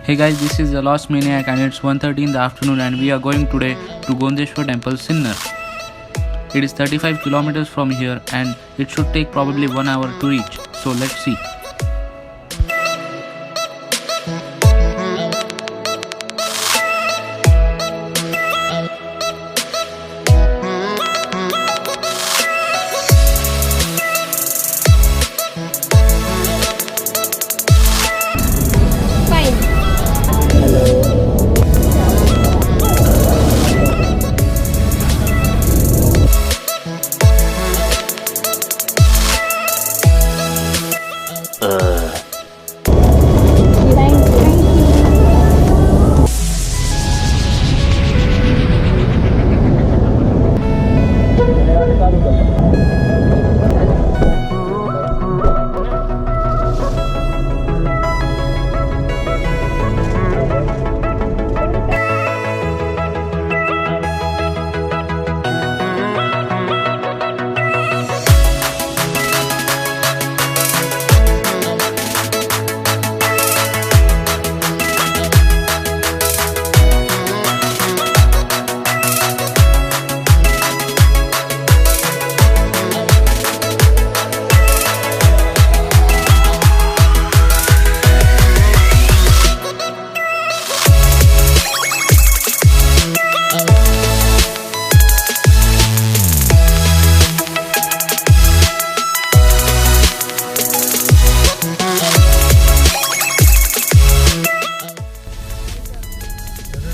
Hey guys, this is the Lost Maniac and it's 1:30 in the afternoon and we are going today to Gondeshwar temple Sinnar. It is 35 kilometers from here and it should take probably 1 hour to reach. So let's see.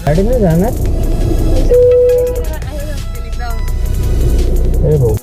गाडीने जाणार भाऊ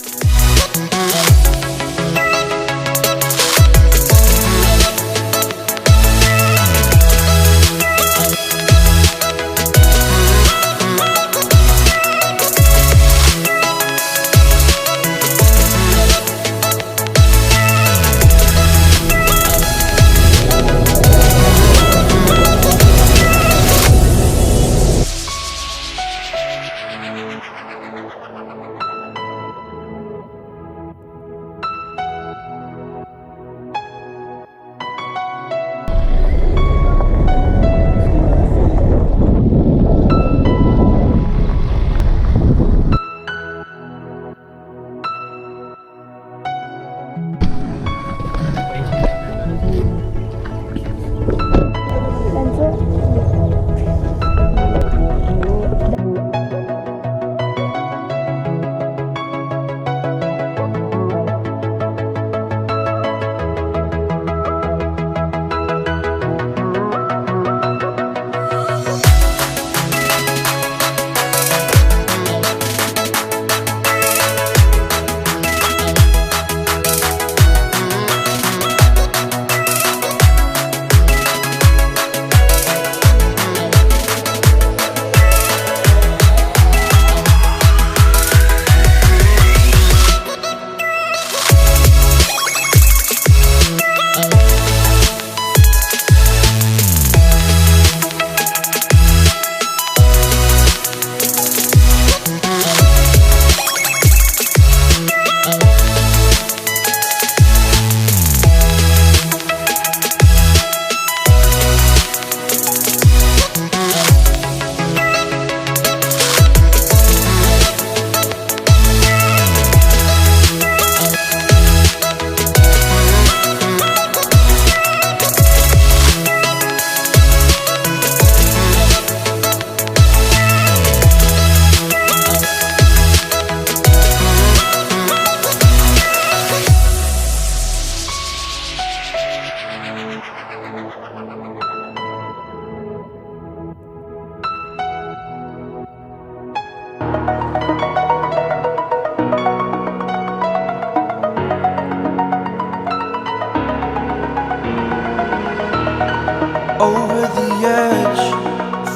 over the edge,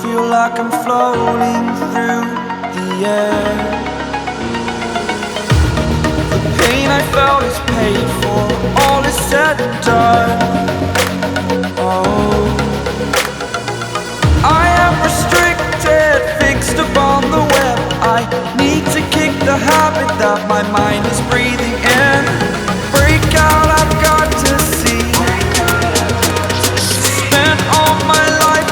feel like I'm floating through the air. The pain I felt is paid for, all is said and done. Oh, I am restricted, fixed upon the web. I need to kick the habit that my mind is breathing in. Break out, I've got to see. Spent all my life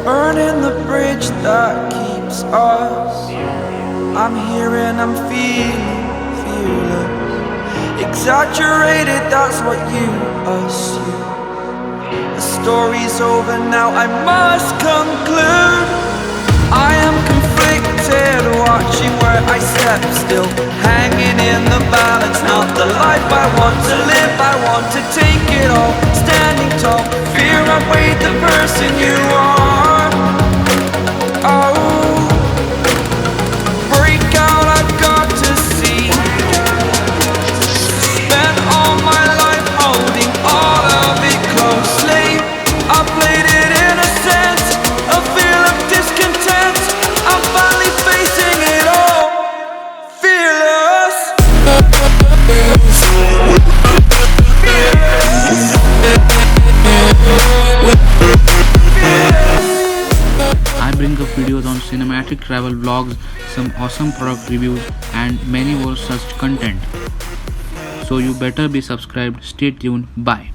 Burning the bridge that keeps us. I'm here and I'm feeling fearless. Exaggerated, that's what you assume. The story's over now, I must conclude. I am conflicted, watching where I step still, hanging in the balance. Not the life I want to live, I want to take it all. Standing tall, fear outweighed the person you are. Oh, break out, I've got to see. Spent all my life holding all of it closely. I played it innocent, a feel of discontent. I'm finally facing it all, fearless. I bring up videos on cinematic travel vlogs, some awesome product reviews and many more such content. So you better be subscribed. Stay tuned. Bye.